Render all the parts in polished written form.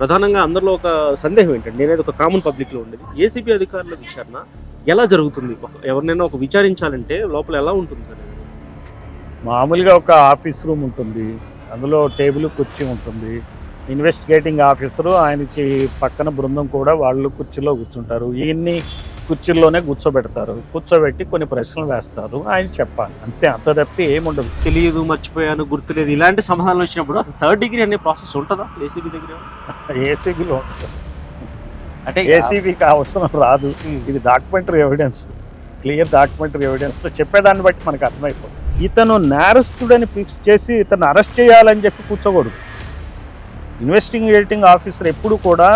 ప్రధానంగా అందరిలో ఒక సందేహం ఏంటంటే నేనేది ఒక కామన్ పబ్లిక్‌లో ఉండేది. ఏసీబీ అధికారుల విచారణ ఎలా జరుగుతుంది? ఎవరినైనా విచారించాలంటే లోపల ఎలా ఉంటుంది సార్? మామూలుగా ఒక ఆఫీస్ రూమ్ ఉంటుంది. అందులో టేబుల్, కుర్చీ ఉంటుంది. ఇన్వెస్టిగేటింగ్ ఆఫీసరు ఆయనకి పక్కన బృందం కూడా వాళ్ళు కుర్చీలో కూర్చుంటారు. ఈయన్ని కుర్చీల్లోనే కూర్చోబెడతారు. కూర్చోబెట్టి కొన్ని ప్రశ్నలు వేస్తారు. ఆయన చెప్పాలి. అంతే, అంత తప్పితే ఏముండదు. తెలియదు, మర్చిపోయాను, గుర్తులేదు ఇలాంటి సమాధానాలు వచ్చినప్పుడు అసలు థర్డ్ డిగ్రీ అనే ప్రాసెస్ ఉంటుందా ఏసీబీ దగ్గర? ఏసీబీలో అంటే ఏసీబీకి అవసరం రాదు. ఇది డాక్యుమెంటరీ ఎవిడెన్స్, క్లియర్ డాక్యుమెంటరీ ఎవిడెన్స్లో చెప్పేదాన్ని బట్టి మనకు అర్థమైపోతుంది. ఇతను నేరస్తుడని ఫిక్స్ చేసి ఇతను అరెస్ట్ చేయాలని చెప్పి కూర్చోకూడదు. ఇన్వెస్టిగేటింగ్ ఆఫీసర్ ఎప్పుడు కూడా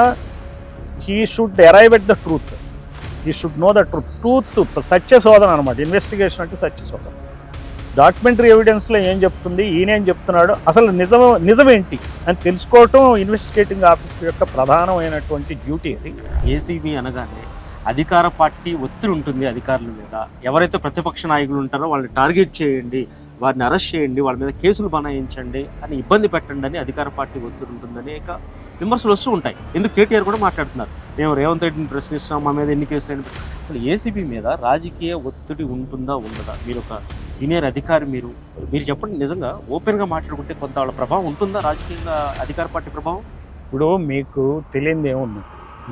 he should arrive at the truth, he should know the truth. సత్యశోధన అనమాట ఇన్వెస్టిగేషన్ అంటే, సత్యశోధన. డాక్యుమెంటరీ ఎవిడెన్స్లో ఏం చెప్తుంది, ఈయనేం చెప్తున్నాడు, అసలు నిజమేంటి అని తెలుసుకోవటం ఇన్వెస్టిగేటింగ్ ఆఫీసర్ యొక్క ప్రధానమైనటువంటి డ్యూటీ. అది ఏసీబీ అనగానే అధికార పార్టీ ఒత్తిడి ఉంటుంది అధికారుల మీద. ఎవరైతే ప్రతిపక్ష నాయకులు ఉంటారో వాళ్ళని టార్గెట్ చేయండి, వారిని అరెస్ట్ చేయండి, వాళ్ళ మీద కేసులు బనాయించండి అని ఇబ్బంది పెట్టండి అని అధికార పార్టీ ఒత్తిడి ఉంటుందని విమర్శలు వస్తూ ఉంటాయి. ఎందుకు కేటీఆర్ కూడా మాట్లాడుతున్నారు, మేము రేవంత్ రెడ్డిని ప్రశ్నిస్తాం, మా మీద ఎన్ని కేసులు అయినా. అసలు ఏసీబీ మీద రాజకీయ ఒత్తిడి ఉంటుందా ఉండదా? మీరు ఒక సీనియర్ అధికారి, మీరు చెప్పండి. నిజంగా ఓపెన్గా మాట్లాడుకుంటే కొంత వాళ్ళ ప్రభావం ఉంటుందా రాజకీయంగా, అధికార పార్టీ ప్రభావం? ఇప్పుడు మీకు తెలియదు ఏముంది,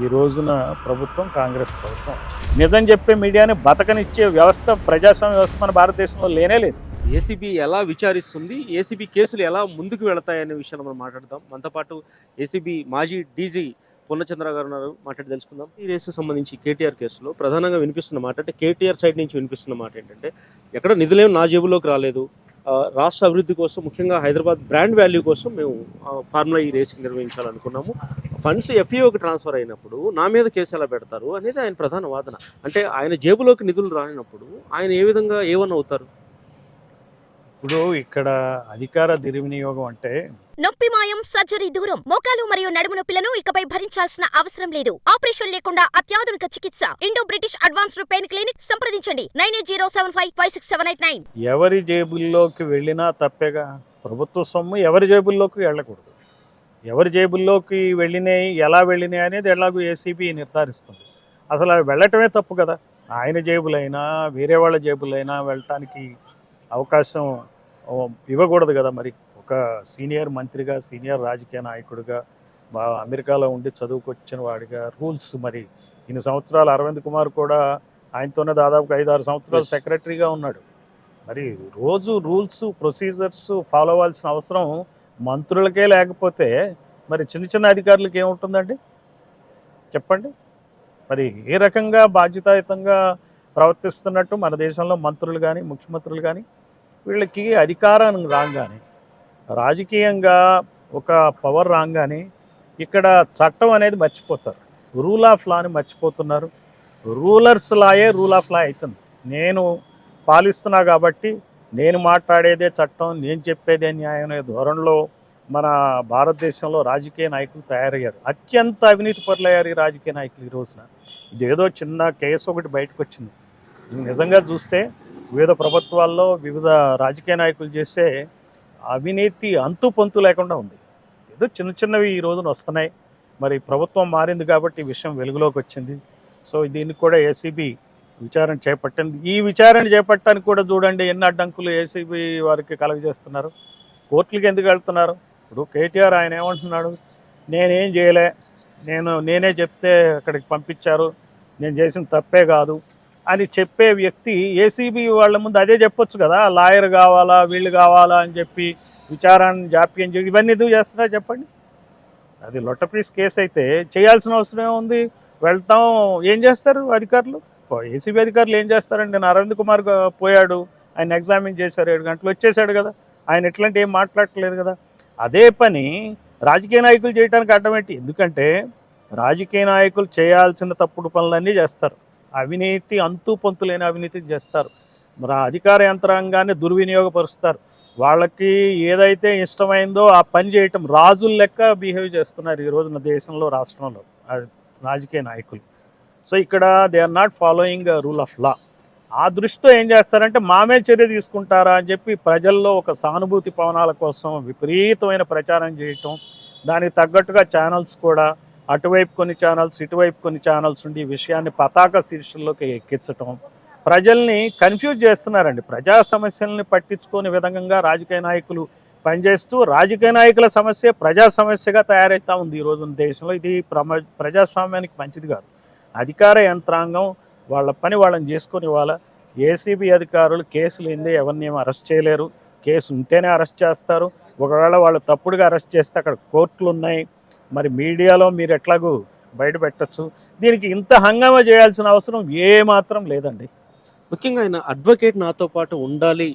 ఈ రోజున ప్రభుత్వం కాంగ్రెస్ ప్రభుత్వం. నిజం చెప్పే మీడియాని బతకనిచ్చే వ్యవస్థ, ప్రజాస్వామ్య వ్యవస్థ మన భారతదేశంలో లేనే లేదు. ఏసీబీ ఎలా విచారిస్తుంది, ఏసీబీ కేసులు ఎలా ముందుకు వెళతాయనే విషయాన్ని మనం మాట్లాడదాం. మనతో పాటు ఏసీబీ మాజీ డీజీ పూర్ణచంద్ర గారు ఉన్నారు, మాట్లాడి తెలుసుకుందాం. ఈ రేసుకు సంబంధించి కేటీఆర్ కేసులో ప్రధానంగా వినిపిస్తున్న మాట, అంటే కేటీఆర్ సైడ్ నుంచి వినిపిస్తున్న మాట ఏంటంటే, ఎక్కడ నిధులేం నా జేబులోకి రాలేదు, రాష్ట్ర అభివృద్ధి కోసం, ముఖ్యంగా హైదరాబాద్ బ్రాండ్ వాల్యూ కోసం మేము ఫార్ములా ఈ రేసింగ్ నిర్వహించాలనుకున్నాము. ఫండ్స్ ఎఫ్ఈఓకి ట్రాన్స్ఫర్ అయినప్పుడు నా మీద కేసు ఎలా పెడతారు అనేది ఆయన ప్రధాన వాదన. అంటే ఆయన జేబులోకి నిధులు రానినప్పుడు ఆయన ఏ విధంగా ఏవన్ అవుతారు? ఇప్పుడు ఇక్కడ అధికార దుర్వినియోగం అంటే, నొప్పి మాయం, సర్జరీ దూరం. మోకాలు మరియు నడుము నొప్పులను ఇకపై భరించాల్సిన అవసరం లేదు. ఆపరేషన్ లేకుండా అత్యాధునిక చికిత్స. Indo British advanced pain clinic. సంప్రదించండి 9807556889. ఎవరి జేబుల్లోకి వెళ్ళినా తప్పేగా. ప్రభుత్వ సొమ్ము ఎవరి జేబుల్లోకి వెళ్ళకూడదు. ఎవరి జేబుల్లోకి వెళ్ళినాయి, ఎలా వెళ్ళినాయి అనేది ఎలాగో ఏసీబీ నిర్ధారిస్తుంది. అసలు అవి వెళ్ళటమే తప్పు కదా. ఆయన జేబులైనా వేరే వాళ్ళ జేబులైనా వెళ్ళటానికి అవకాశం ఇవ్వకూడదు కదా. మరి ఒక సీనియర్ మంత్రిగా, సీనియర్ రాజకీయ నాయకుడిగా, అమెరికాలో ఉండి చదువుకొచ్చిన వాడిగా రూల్స్, మరి ఇన్ని సంవత్సరాలు అరవింద్ కుమార్ కూడా ఆయనతోనే దాదాపు 5-6 సంవత్సరాలు సెక్రటరీగా ఉన్నాడు. మరి రోజు రూల్స్, ప్రొసీజర్స్ ఫాలో అవ్వాల్సిన అవసరం మంత్రులకే లేకపోతే మరి చిన్న చిన్న అధికారులకు ఏముంటుందండి చెప్పండి. మరి ఏ రకంగా బాధ్యతాయుతంగా ప్రవర్తిస్తున్నట్టు మన దేశంలో మంత్రులు కానీ, ముఖ్యమంత్రులు కానీ, వీళ్ళకి అధికారం రాగానే, రాజకీయంగా ఒక పవర్ రాగానే ఇక్కడ చట్టం అనేది మర్చిపోతారు. రూల్ ఆఫ్ లాని మర్చిపోతున్నారు. రూలర్స్ లాయే రూల్ ఆఫ్ లా అవుతుంది. నేను పాలిస్తున్నా కాబట్టి నేను మాట్లాడేదే చట్టం, నేను చెప్పేదే న్యాయం అనే ధోరణిలో మన భారతదేశంలో రాజకీయ నాయకులు తయారయ్యారు. అత్యంత అవినీతి పరులయ్యారు ఈ రాజకీయ నాయకులు ఈ రోజున. ఇదేదో చిన్న కేసు ఒకటి బయటకు వచ్చింది. నిజంగా చూస్తే వివిధ ప్రభుత్వాల్లో వివిధ రాజకీయ నాయకులు చేసే అవినీతి అంతు పొంతు లేకుండా ఉంది. ఏదో చిన్న చిన్నవి ఈ రోజున వస్తున్నాయి. మరి ప్రభుత్వం మారింది కాబట్టి ఈ విషయం వెలుగులోకి వచ్చింది. సో దీన్ని కూడా ఏసీబీ విచారణ చేపట్టింది. ఈ విచారణ చేపట్టడానికి కూడా చూడండి ఎన్ని అడ్డంకులు ఏసీబీ వారికి కలుగజేస్తున్నారు. కోర్టులకి ఎందుకు వెళ్తున్నారు? ఇప్పుడు కేటీఆర్ ఆయన ఏమంటున్నాడు, నేనేం చేయలే, నేనే చెప్తే అక్కడికి పంపించారు, నేను చేసిన తప్పే కాదు అని చెప్పే వ్యక్తి ఏసీబీ వాళ్ళ ముందు అదే చెప్పొచ్చు కదా. లాయర్ కావాలా, వీళ్ళు కావాలా అని చెప్పి విచారాన్ని జాప్యం చేసి ఇవన్నీ ఎందుకు చేస్తున్నారో చెప్పండి. అది లొట్టపీస్ కేసు అయితే చేయాల్సిన అవసరం ఏముంది? వెళ్తాం, ఏం చేస్తారు అధికారులు? ఏసీబీ అధికారులు ఏం చేస్తారండి? నేను అరవింద్ కుమార్ పోయాడు, ఆయన ఎగ్జామిన్ చేశారు, 7 గంటలు వచ్చేసాడు కదా. ఆయన ఎట్లాంటి ఏం మాట్లాడట్లేదు కదా. అదే పని రాజకీయ నాయకులు చేయడానికి అడ్డమేంటి? ఎందుకంటే రాజకీయ నాయకులు చేయాల్సిన తప్పుడు పనులన్నీ చేస్తారు. అవినీతి, అంతు పొంతు లేని అవినీతి చేస్తారు. మరి అధికార యంత్రాంగాన్ని దుర్వినియోగపరుస్తారు. వాళ్ళకి ఏదైతే ఇష్టమైందో ఆ పని చేయటం, రాజుల లెక్క బిహేవ్ చేస్తున్నారు ఈ రోజున దేశంలో, రాష్ట్రంలో రాజకీయ నాయకులు. సో ఇక్కడ they are not following rule of law. ఆ దృష్టితో ఏం చేస్తారంటే మామే చర్య తీసుకుంటారా అని చెప్పి ప్రజల్లో ఒక సానుభూతి పవనాల కోసం విపరీతమైన ప్రచారం చేయటం, దానికి తగ్గట్టుగా ఛానల్స్ కూడా అటువైపు కొన్ని ఛానల్స్ ఇటువైపు కొన్ని ఛానల్స్ ఉండి ఈ విషయాన్ని పతాక శీర్షుల్లోకి ఎక్కించటం, ప్రజల్ని కన్ఫ్యూజ్ చేస్తున్నారండి. ప్రజా సమస్యల్ని పట్టించుకునే విధంగా రాజకీయ నాయకులు పనిచేస్తూ రాజకీయ నాయకుల సమస్య ప్రజా సమస్యగా తయారవుతూ ఉంది ఈ రోజున దేశంలో. ఇది ప్రజాస్వామ్యానికి మంచిది కాదు. అధికార యంత్రాంగం వాళ్ళ పని వాళ్ళని చేసుకొని ఏసీబీ అధికారులు కేసులు ఏంది ఎవరిని ఏమో అరెస్ట్ చేయలేరు. కేసు ఉంటేనే అరెస్ట్ చేస్తారు. ఒకవేళ వాళ్ళు తప్పుడుగా అరెస్ట్ చేస్తే అక్కడ కోర్టులు ఉన్నాయి. మరి మీడియాలో మీరు ఎట్లాగూ బయట పెట్టచ్చు. దీనికి ఇంత హంగామా చేయాల్సిన అవసరం ఏమాత్రం లేదండి. ముఖ్యంగా ఆయన అడ్వకేట్ నాతో పాటు ఉండాలి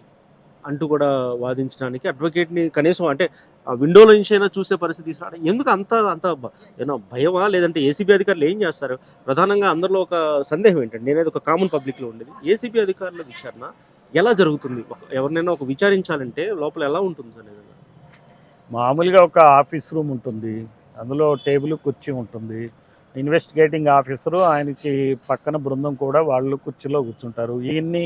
అంటూ కూడా వాదించడానికి అడ్వకేట్ని కనీసం అంటే విండోలో నుంచి అయినా చూసే పరిస్థితి తీసుకురావడం ఎందుకు అంత ఏమో భయమా, లేదంటే ఏసీబీ అధికారులు ఏం చేస్తారు? ప్రధానంగా అందరిలో ఒక సందేహం ఏంటంటే, నేనేది ఒక కామన్ పబ్లిక్లో ఉండేది, ఏసీబీ అధికారుల విచారణ ఎలా జరుగుతుంది? ఎవరినైనా ఒక విచారించాలంటే లోపల ఎలా ఉంటుంది అనేది? మామూలుగా ఒక ఆఫీస్ రూమ్ ఉంటుంది, అందులో టేబుల్ కుర్చీ ఉంటుంది. ఇన్వెస్టిగేటింగ్ ఆఫీసరు ఆయనకి పక్కన బృందం కూడా వాళ్ళు కుర్చీలో కూర్చుంటారు. ఈయన్ని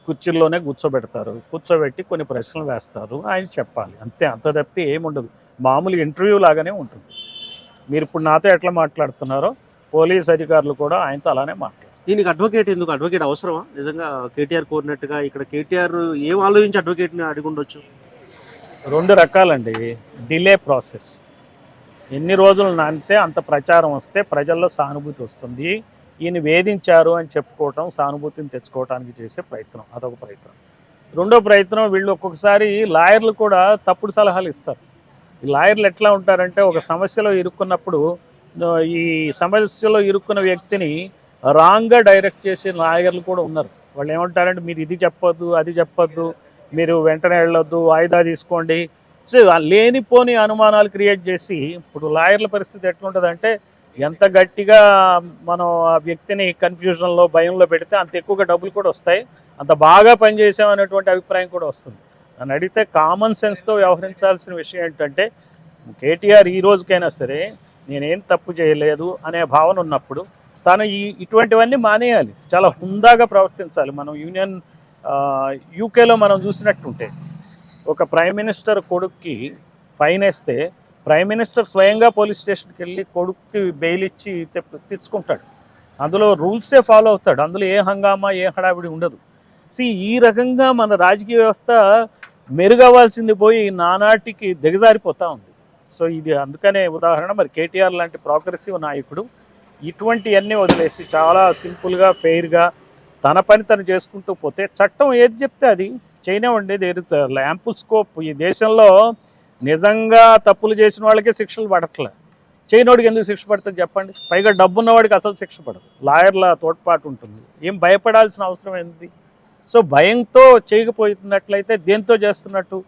కుర్చీల్లోనే కూర్చోబెట్టి కొన్ని ప్రశ్నలు వేస్తారు, ఆయన చెప్పాలి అంతే. అంత తప్పితే ఏముండదు. మామూలు ఇంటర్వ్యూ లాగానే ఉంటుంది. మీరు ఇప్పుడు నాతో ఎట్లా మాట్లాడుతున్నారో పోలీస్ అధికారులు కూడా ఆయనతో అలానే మాట్లాడతారు. దీనికి అడ్వకేట్ ఎందుకు? అడ్వకేట్ అవసరమా నిజంగా? కేటీఆర్ కోరినట్టుగా ఇక్కడ కేటీఆర్ ఏం ఆలోచించి అడ్వకేట్ని అడిగి ఉండొచ్చు? 2 రకాలండి. డిలే ప్రాసెస్, ఎన్ని రోజులు నానితే అంత ప్రచారం వస్తే ప్రజల్లో సానుభూతి వస్తుంది. ఈయన వేధించారు అని చెప్పుకోవటం, సానుభూతిని తెచ్చుకోవడానికి చేసే ప్రయత్నం, అదొక ప్రయత్నం. రెండో ప్రయత్నం, వీళ్ళు ఒక్కొక్కసారి లాయర్లు కూడా తప్పుడు సలహాలు ఇస్తారు. ఈ లాయర్లు ఎట్లా ఉంటారంటే, ఒక సమస్యలో ఇరుక్కున్నప్పుడు ఈ సమస్యలో ఇరుక్కున్న వ్యక్తిని రాంగ్గా డైరెక్ట్ చేసే లాయర్లు కూడా ఉన్నారు. వాళ్ళు ఏమంటారంటే, మీరు ఇది చెప్పొద్దు, అది చెప్పొద్దు, మీరు వెంటనే వెళ్ళొద్దు, వాయిదా తీసుకోండి. సో లేనిపోని అనుమానాలు క్రియేట్ చేసి, ఇప్పుడు లాయర్ల పరిస్థితి ఎట్లుంటుందంటే, ఎంత గట్టిగా మనం ఆ వ్యక్తిని కన్ఫ్యూజన్లో భయంలో పెడితే అంత ఎక్కువగా డబ్బులు కూడా వస్తాయి, అంత బాగా పనిచేసామనేటువంటి అభిప్రాయం కూడా వస్తుంది. నన్ను అడిగితే కామన్ సెన్స్తో వ్యవహరించాల్సిన విషయం ఏంటంటే, కేటీఆర్ ఈ రోజుకైనా సరే నేనేం తప్పు చేయలేదు అనే భావన ఉన్నప్పుడు తను ఇటువంటివన్నీ మానేయాలి, చాలా హుందాగా ప్రవర్తించాలి. మనం యూకేలో మనం చూసినట్టుంటే, ఒక ప్రైమ్ మినిస్టర్ కొడుక్కి ఫైన్ వేస్తే ప్రైమ్ మినిస్టర్ స్వయంగా పోలీస్ స్టేషన్కి వెళ్ళి కొడుక్కి బెయిల్ ఇచ్చి తెచ్చుకుంటాడు. అందులో రూల్సే ఫాలో అవుతాడు. అందులో ఏ హంగామా ఏ హడావిడి ఉండదు. ఈ రకంగా మన రాజకీయ వ్యవస్థ మెరుగవ్వాల్సింది పోయి నానాటికి దిగజారిపోతూ ఉంది. సో ఇది అందుకనే ఉదాహరణ. మరి కేటీఆర్ లాంటి ప్రోగ్రెసివ్ నాయకుడు ఇటువంటివన్నీ వదిలేసి చాలా సింపుల్గా ఫెయిర్గా తన పని తను చేసుకుంటూ పోతే, చట్టం ఏది చెప్తే అది చేయనివ్వండి. There is ample scope. ఈ దేశంలో నిజంగా తప్పులు చేసిన వాళ్ళకే శిక్షలు పడట్లే, చేయనోడికి ఎందుకు శిక్ష పడుతుంది చెప్పండి? పైగా డబ్బున్నవాడికి అసలు శిక్ష పడదు, లాయర్ల తోడ్పాటు ఉంటుంది. ఏం భయపడాల్సిన అవసరం ఏంటి? సో భయంతో చేయకపోతున్నట్లయితే దేంతో చేస్తున్నట్టు?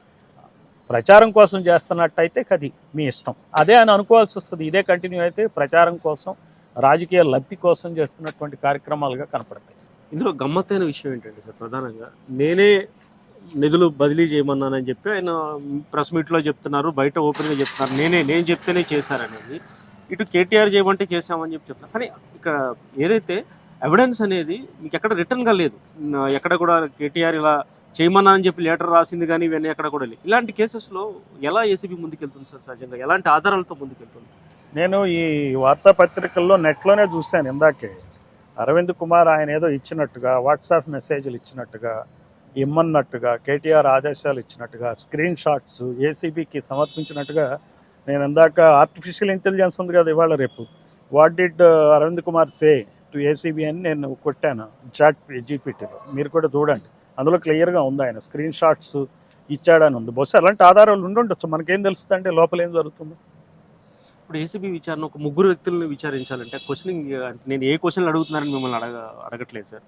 ప్రచారం కోసం చేస్తున్నట్టయితే అది మీ ఇష్టం, అదే అని అనుకోవాల్సి వస్తుంది. ఇదే కంటిన్యూ అయితే ప్రచారం కోసం, రాజకీయ లబ్ధి కోసం చేస్తున్నటువంటి కార్యక్రమాలుగా కనపడతాయి. ఇందులో గమ్మత్తైన విషయం ఏంటంటే సార్, ప్రధానంగా నేనే నిధులు బదిలీ చేయమన్నానని చెప్పి ఆయన ప్రెస్ మీట్లో చెప్తున్నారు, బయట ఓపెన్గా చెప్తున్నారు, నేను చెప్తేనే చేశారనేది. ఇటు కేటీఆర్ చేయమంటే చేశామని చెప్తున్నారు. కానీ ఇక ఏదైతే ఎవిడెన్స్ అనేది మీకు ఎక్కడ రిటర్న్గా లేదు, ఎక్కడ కూడా కేటీఆర్ ఇలా చేయమన్నా అని చెప్పి లెటర్ రాసింది కానీ ఇవన్నీ ఎక్కడ కూడా లేదు. ఇలాంటి కేసెస్లో ఎలా ఏసీబీ ముందుకెళ్తుంది సార్? సహజంగా ఎలాంటి ఆధారాలతో ముందుకెళ్తుంది? నేను ఈ వార్తాపత్రికల్లో నెట్లోనే చూశాను ఇందాకే. అరవింద్ కుమార్ ఆయన ఏదో ఇచ్చినట్టుగా, వాట్సాప్ మెసేజ్లు ఇచ్చినట్టుగా, ఇమ్మన్నట్టుగా, కేటీఆర్ ఆదేశాలు ఇచ్చినట్టుగా, స్క్రీన్ షాట్స్ ఏసీబీకి సమర్పించినట్టుగా నేను ఇందాక ఆర్టిఫిషియల్ ఇంటెలిజెన్స్ ఉంది కదా ఇవాళ రేపు, what did Arvind Kumar say to ACB అని నేను కొట్టాను చాట్ జీపీటీలో. మీరు కూడా చూడండి, అందులో క్లియర్గా ఉంది ఆయన స్క్రీన్ షాట్స్ ఇచ్చాడని ఉంది. బహుశా అలాంటి ఆధారాలు ఉండుండొచ్చు, మనకేం తెలుస్తుంది అంటే లోపల ఏం జరుగుతుందో. ఇప్పుడు ఏసీబీ విచారణ ఒక 3 వ్యక్తులను విచారించాలంటే క్వశ్చనింగ్, నేను ఏ క్వశ్చన్లు అడుగుతున్నారని మిమ్మల్ని అడగట్లేదు సార్.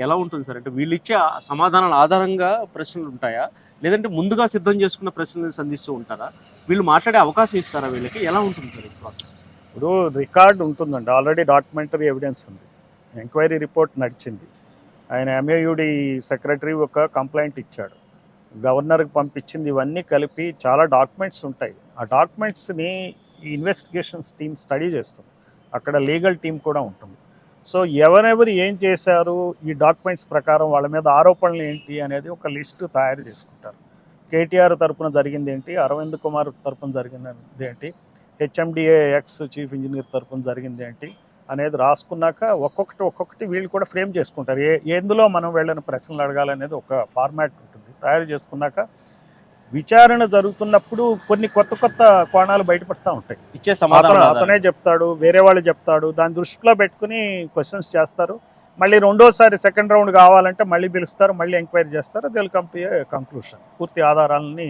ఎలా ఉంటుంది సార్ అంటే, వీళ్ళు ఇచ్చే సమాధానాల ఆధారంగా ప్రశ్నలు ఉంటాయా, లేదంటే ముందుగా సిద్ధం చేసుకున్న ప్రశ్నలను సంధిస్తూ ఉంటారా? వీళ్ళు మాట్లాడే అవకాశం ఇస్తారా వీళ్ళకి? ఎలా ఉంటుంది సార్ ఈ ప్రాసెస్? ఇప్పుడు రికార్డు ఉంటుందండి, ఆల్రెడీ డాక్యుమెంటరీ ఎవిడెన్స్ ఉంది, ఎంక్వైరీ రిపోర్ట్ నడిచింది. ఆయన ఎంఏయుడి సెక్రటరీ ఒక కంప్లైంట్ ఇచ్చాడు, గవర్నర్కి పంపించింది, ఇవన్నీ కలిపి చాలా డాక్యుమెంట్స్ ఉంటాయి. ఆ డాక్యుమెంట్స్ని ఈ ఇన్వెస్టిగేషన్స్ టీమ్ స్టడీ చేస్తుంది, అక్కడ లీగల్ టీం కూడా ఉంటుంది. సో ఎవరెవరు ఏం చేశారు, ఈ డాక్యుమెంట్స్ ప్రకారం వాళ్ళ మీద ఆరోపణలు ఏంటి అనేది ఒక లిస్టు తయారు చేసుకుంటారు. కేటీఆర్ తరపున జరిగింది ఏంటి, అరవింద్ కుమార్ తరపున జరిగింది ఏంటి, హెచ్ఎండిఏ ఎక్స్ చీఫ్ ఇంజనీర్ తరఫున జరిగింది ఏంటి అనేది రాసుకున్నాక ఒక్కొక్కటి వీళ్ళు కూడా ఫ్రేమ్ చేసుకుంటారు. ఎందులో మనం వెళ్ళిన ప్రశ్నలు అడగాలనేది ఒక ఫార్మాట్ ఉంటుంది. తయారు చేసుకున్నాక విచారణ జరుగుతున్నప్పుడు కొన్ని కొత్త కోణాలు బయటపడుతూ ఉంటాయి. ఇచ్చే సమాధానం అతనే చెప్తాడు, వేరే వాళ్ళు చెప్తాడు, దాన్ని దృష్టిలో పెట్టుకుని క్వశ్చన్స్ చేస్తారు. మళ్ళీ రెండోసారి సెకండ్ రౌండ్ కావాలంటే మళ్ళీ పిలుస్తారు, మళ్ళీ ఎంక్వైరీ చేస్తారు. They'll come to a conclusion, పూర్తి ఆధారాలని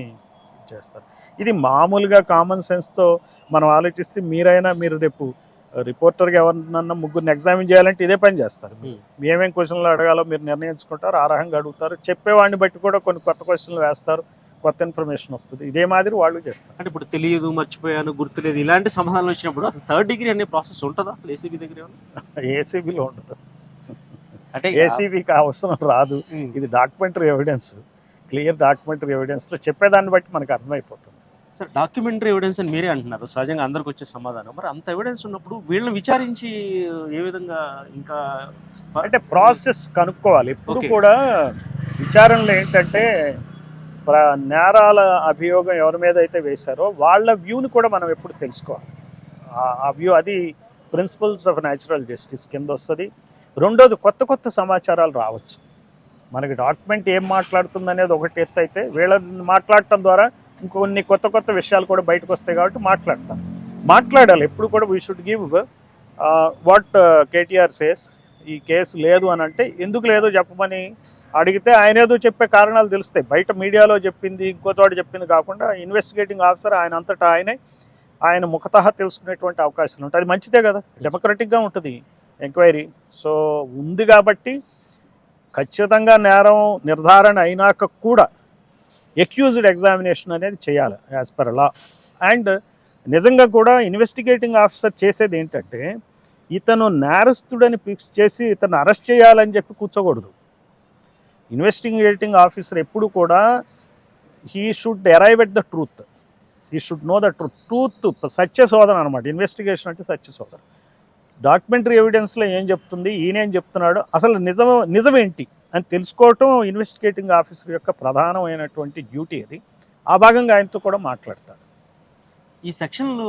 చేస్తారు. ఇది మామూలుగా కామన్ సెన్స్తో మనం ఆలోచిస్తే మీరు రేపు రిపోర్టర్గా ఎవరినన్నా ముగ్గురిని ఎగ్జామిన్ చేయాలంటే ఇదే పని చేస్తారు. ఏమేం క్వశ్చన్లు అడగాలో మీరు నిర్ణయించుకుంటారు, ఆ రకంగా అడుగుతారు. చెప్పేవాడిని బట్టి కూడా కొన్ని కొత్త క్వశ్చన్లు వేస్తారు, కొత్త ఇన్ఫర్మేషన్ వస్తుంది. ఇదే మాదిరి వాళ్ళు చేస్తారు. అంటే ఇప్పుడు తెలియదు, మర్చిపోయాను, గుర్తులేదు ఇలాంటి సమాధానాలు వచ్చినప్పుడు అసలు థర్డ్ డిగ్రీ అనే ప్రాసెస్ ఉంటుందా అసలు ఏసీబీ దగ్గర? ఏసీబీలో ఉండదు, అంటే ఏసీబీకి అవసరం రాదు. ఇది డాక్యుమెంటరీ ఎవిడెన్స్, క్లియర్ డాక్యుమెంటరీ ఎవిడెన్స్లో చెప్పేదాన్ని బట్టి మనకు అర్థమైపోతుంది. సార్ డాక్యుమెంటరీ ఎవిడెన్స్ అని మీరే అంటున్నారు, సహజంగా అందరికి వచ్చే సమాధానం. మరి అంత ఎవిడెన్స్ ఉన్నప్పుడు వీళ్ళని విచారించి ఏ విధంగా ఇంకా అంటే ప్రాసెస్ కనుక్కోవాలి. ఎప్పుడు కూడా విచారణలో ఏంటంటే నేరాల అభియోగం ఎవరి మీద అయితే వేశారో వాళ్ళ వ్యూని కూడా మనం ఎప్పుడు తెలుసుకోవాలి. ఆ వ్యూ అది ప్రిన్సిపల్స్ ఆఫ్ న్యాచురల్ జస్టిస్ కింద వస్తుంది. రెండోది కొత్త సమాచారాలు రావచ్చు. మనకి డాక్యుమెంట్ ఏం మాట్లాడుతుంది అనేది ఒకటి ఎత్తు అయితే, వీళ్ళని మాట్లాడటం ద్వారా ఇంకొన్ని కొత్త విషయాలు కూడా బయటకు వస్తాయి కాబట్టి మాట్లాడాలి. ఎప్పుడు కూడా we should give what KTR says. ఈ కేసు లేదు అని అంటే ఎందుకు లేదో చెప్పమని అడిగితే ఆయన ఏదో చెప్పే కారణాలు తెలుస్తాయి. బయట మీడియాలో చెప్పింది ఇంకోతోటి చెప్పింది కాకుండా ఇన్వెస్టిగేటింగ్ ఆఫీసర్ ఆయన అంతటా ఆయన ముఖతః తెలుసుకునేటువంటి అవకాశాలు ఉంటాయి. అది మంచిదే కదా, డెమోక్రటిక్గా ఉంటుంది ఎంక్వైరీ. సో ఉంది కాబట్టి ఖచ్చితంగా నేరం నిర్ధారణ అయినాక కూడా ఎక్యూజ్డ్ ఎగ్జామినేషన్ అనేది చేయాలి యాజ్ పర్ లా. అండ్ నిజంగా కూడా ఇన్వెస్టిగేటింగ్ ఆఫీసర్ చేసేది ఏంటంటే ఇతను నేరస్తుడని ఫిక్స్ చేసి ఇతను అరెస్ట్ చేయాలని చెప్పి కూర్చోకూడదు. ఇన్వెస్టిగేటింగ్ ఆఫీసర్ ఎప్పుడు కూడా he should arrive at the truth, he should know the truth. సత్యశోధన అనమాట ఇన్వెస్టిగేషన్ అంటే, సత్యశోధన. డాక్యుమెంటరీ ఎవిడెన్స్లో ఏం చెప్తుంది, ఈయనేం చెప్తున్నాడు, అసలు నిజమేంటి అని తెలుసుకోవటం ఇన్వెస్టిగేటింగ్ ఆఫీసర్ యొక్క ప్రధానమైనటువంటి డ్యూటీ. అది ఆ భాగంగా ఆయనతో కూడా మాట్లాడతారు. ఈ సెక్షన్లు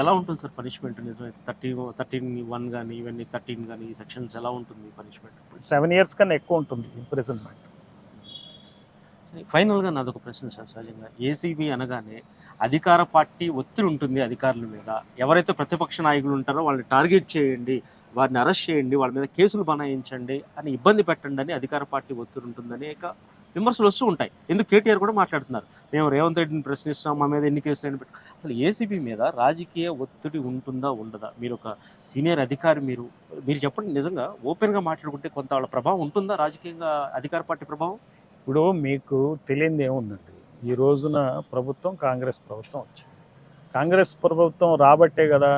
ఎలా ఉంటుంది సార్ పనిష్మెంట్? నిజమైతే 13(1) కానీ ఇవన్నీ 13 కానీ ఈ సెక్షన్స్ ఎలా ఉంటుంది పనిష్మెంట్? 7 years కన్నా ఎక్కువ ఉంటుంది ఇంప్రిజన్మెంట్. ఫైనల్గా నాదొక ప్రశ్న సార్, సహజంగా ఏసీబీ అనగానే అధికార పార్టీ ఒత్తిడి ఉంటుంది అధికారుల మీద. ఎవరైతే ప్రతిపక్ష నాయకులు ఉంటారో వాళ్ళని టార్గెట్ చేయండి, వారిని అరెస్ట్ చేయండి, వాళ్ళ మీద కేసులు బనాయించండి అని, ఇబ్బంది పెట్టండి అని అధికార పార్టీ ఒత్తిడి ఉంటుందని విమర్శలు వస్తూ ఉంటాయి. ఎందుకు కేటీఆర్ కూడా మాట్లాడుతున్నారు, మేము రేవంత్ రెడ్డిని ప్రశ్నిస్తాం, మా మీద ఎన్ని కేసులు అయినా పెట్టు. అసలు ఏసీబీ మీద రాజకీయ ఒత్తిడి ఉంటుందా ఉండదా? మీరు ఒక సీనియర్ అధికారి, మీరు చెప్పండి. నిజంగా ఓపెన్గా మాట్లాడుకుంటే కొంత వాళ్ళ ప్రభావం ఉంటుందా రాజకీయంగా, అధికార పార్టీ ప్రభావం? ఇప్పుడు మీకు తెలియదు ఏముందండి, ఈ రోజున ప్రభుత్వం కాంగ్రెస్ ప్రభుత్వం వచ్చింది. కాంగ్రెస్ ప్రభుత్వం రాబట్టే కదా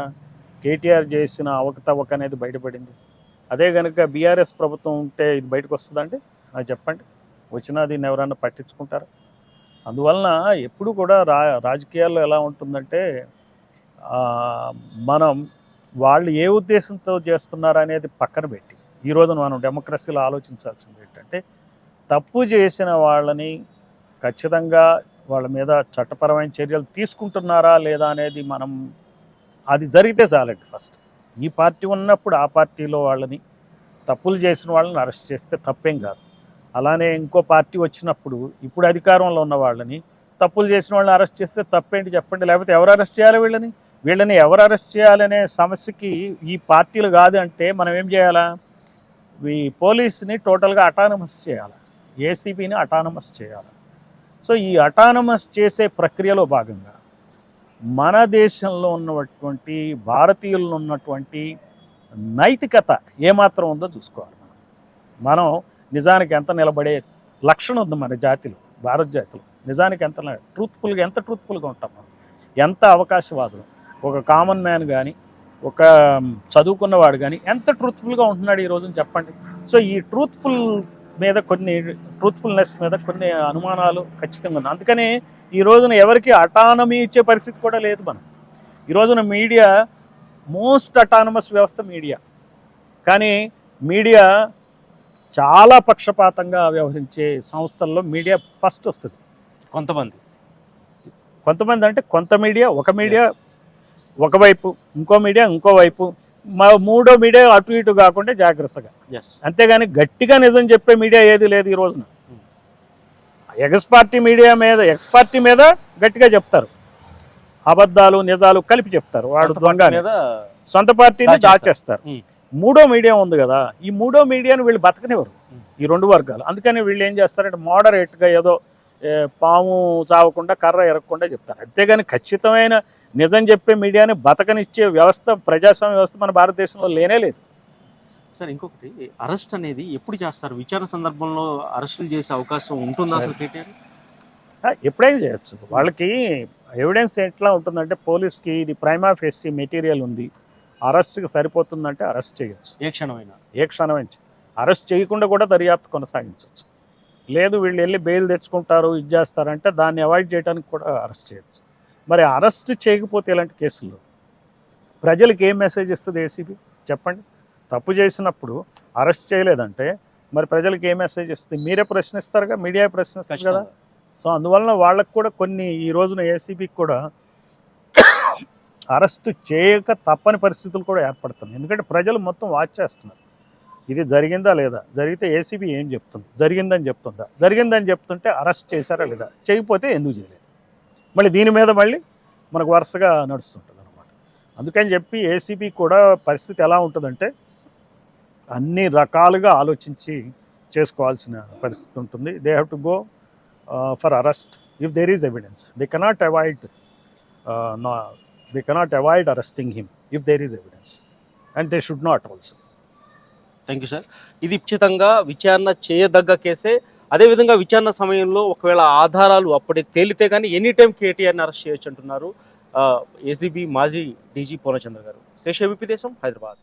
కేటీఆర్ చేసిన అవకతవక అనేది బయటపడింది. అదే కనుక బీఆర్ఎస్ ప్రభుత్వం ఉంటే ఇది బయటకు వస్తుందంటే నాకు చెప్పండి, వచ్చినా దీన్ని ఎవరన్నా పట్టించుకుంటారా? అందువలన ఎప్పుడు కూడా రాజకీయాల్లో ఎలా ఉంటుందంటే మనం వాళ్ళు ఏ ఉద్దేశంతో చేస్తున్నారు అనేది పక్కన పెట్టి ఈ రోజున మనం డెమోక్రసీలో ఆలోచించాల్సింది ఏంటంటే తప్పు చేసిన వాళ్ళని ఖచ్చితంగా వాళ్ళ మీద చట్టపరమైన చర్యలు తీసుకుంటున్నారా లేదా అనేది మనం, అది జరిగితే చాలండి. ఫస్ట్ ఈ పార్టీ ఉన్నప్పుడు ఆ పార్టీలో వాళ్ళని, తప్పులు చేసిన వాళ్ళని అరెస్ట్ చేస్తే తప్పేం కాదు. అలానే ఇంకో పార్టీ వచ్చినప్పుడు ఇప్పుడు అధికారంలో ఉన్న వాళ్ళని, తప్పులు చేసిన వాళ్ళని అరెస్ట్ చేస్తే తప్పేంటి చెప్పండి? లేకపోతే ఎవరు అరెస్ట్ చేయాలి వీళ్ళని ఎవరు అరెస్ట్ చేయాలనే సమస్యకి ఈ పార్టీలు కాదు అంటే మనం ఏం చేయాలా? ఈ పోలీసుని టోటల్గా అటానమస్ చేయాలి, ఏసీబీని అటానమస్ చేయాలి. సో ఈ అటానమస్ చేసే ప్రక్రియలో భాగంగా మన దేశంలో ఉన్నటువంటి భారతీయుల్లో ఉన్నటువంటి నైతికత ఏమాత్రం ఉందో చూసుకోవాలి. మనం నిజానికి ఎంత నిలబడే లక్షణం ఉంది మన జాతిలో, భారత జాతిలో. నిజానికి ఎంత ట్రూత్ఫుల్గా ఉంటాం మనం, ఎంత అవకాశవాదులు. ఒక కామన్ మ్యాన్ కానీ ఒక చదువుకున్నవాడు కానీ ఎంత ట్రూత్ఫుల్గా ఉంటున్నాడు ఈ రోజున చెప్పండి. సో ఈ ట్రూత్ఫుల్నెస్ మీద కొన్ని అనుమానాలు ఖచ్చితంగా ఉన్నాయి. అందుకని ఈ రోజున ఎవరికి అటానమీ ఇచ్చే పరిస్థితి కూడా లేదు. మనం ఈ రోజున మీడియా మోస్ట్ అటానమస్ వ్యవస్థ మీడియా, కానీ మీడియా చాలా పక్షపాతంగా వ్యవహరించే సంస్థల్లో మీడియా ఫస్ట్ వస్తుంది. కొంతమంది అంటే కొంత మీడియా, ఒక మీడియా ఒకవైపు, ఇంకో మీడియా ఇంకో వైపు, మూడో మీడియా అటు ఇటు కాకుండా జాగ్రత్తగా. ఎస్ అంతేగాని గట్టిగా నిజం చెప్పే మీడియా ఏది లేదు ఈ రోజున. ఎక్స్ పార్టీ మీద గట్టిగా చెప్తారు, అబద్ధాలు నిజాలు కలిపి చెప్తారు, వాడు దొంగ అని. మీద సొంత పార్టీని దాచేస్తారు. ఉమ్. మూడో మీడియా ఉంది కదా, ఈ మూడో మీడియాని వీళ్ళు బతకనివ్వరు, ఈ రెండు వర్గాలు. అందుకని వీళ్ళు ఏం చేస్తారంటే మోడరేట్గా ఏదో పాము చావకుండా కర్ర ఎరగకుండా చెప్తారు. అంతేగాని ఖచ్చితమైన నిజం చెప్పే మీడియాని బతకనిచ్చే వ్యవస్థ, ప్రజాస్వామ్య వ్యవస్థ మన భారతదేశంలో లేనే లేదు. సార్ ఇంకొకటి, అరెస్ట్ అనేది ఎప్పుడు చేస్తారు? విచారణ సందర్భంలో అరెస్టులు చేసే అవకాశం ఉంటుందా అసలు కేటీఆర్? ఎప్పుడైనా చేయొచ్చు. వాళ్ళకి ఎవిడెన్స్ ఎట్లా ఉంటుందంటే, పోలీస్కి ఇది ప్రైమా ఫేసి మెటీరియల్ ఉంది, అరెస్ట్కి సరిపోతుందంటే అరెస్ట్ చేయొచ్చు. ఏ క్షణమైనా ఏ క్షణమైనా అరెస్ట్ చేయకుండా కూడా దర్యాప్తు కొనసాగించవచ్చు. లేదు వీళ్ళు వెళ్ళి బెయిల్ తెచ్చుకుంటారు, ఇది చేస్తారంటే దాన్ని అవాయిడ్ చేయడానికి కూడా అరెస్ట్ చేయొచ్చు. మరి అరెస్ట్ చేయకపోతే ఇలాంటి కేసుల్లో ప్రజలకు ఏం మెసేజ్ ఇస్తుంది ఏసీబీ చెప్పండి? తప్పు చేసినప్పుడు అరెస్ట్ చేయలేదంటే మరి ప్రజలకు ఏ మెసేజ్ ఇస్తుంది? మీరే ప్రశ్నిస్తారుగా, మీడియా ప్రశ్నిస్తారు కదా. సో అందువలన వాళ్ళకు కూడా కొన్ని ఈ రోజున ఏసీబీకి కూడా అరెస్ట్ చేయక తప్పని పరిస్థితులు కూడా ఏర్పడుతున్నాయి. ఎందుకంటే ప్రజలు మొత్తం వాచ్ చేస్తున్నారు, ఇది జరిగిందా లేదా, జరిగితే ఏసీబీ ఏం చెప్తుంది, జరిగిందని చెప్తుందా, జరిగిందని చెప్తుంటే అరెస్ట్ చేశారా లేదా, చేయకపోతే ఎందుకు చేయలేదు, మళ్ళీ దీని మీద మళ్ళీ మనకు వరుసగా నడుస్తుంటుంది అనమాట. అందుకని చెప్పి ఏసీబీ కూడా పరిస్థితి ఎలా ఉంటుందంటే అన్ని రకాలుగా ఆలోచించి చేసుకోవాల్సిన పరిస్థితి ఉంటుంది. They have to go for arrest if there is evidence. They cannot avoid arresting him if there is evidence, and they should not also. Thank you sir. ఇది ఖచ్చితంగా విచారణ చేయదగ్గ కేసే. అదేవిధంగా విచారణ సమయంలో ఒకవేళ ఆధారాలు అప్పుడే తేలితే కానీ ఎనీ టైం కేటీఆర్ని అరెస్ట్ చేయొచ్చు అంటున్నారు ఏసీబీ మాజీ డీజీ పూర్ణచంద్ర గారు. శేషవిపి దేశం, హైదరాబాద్.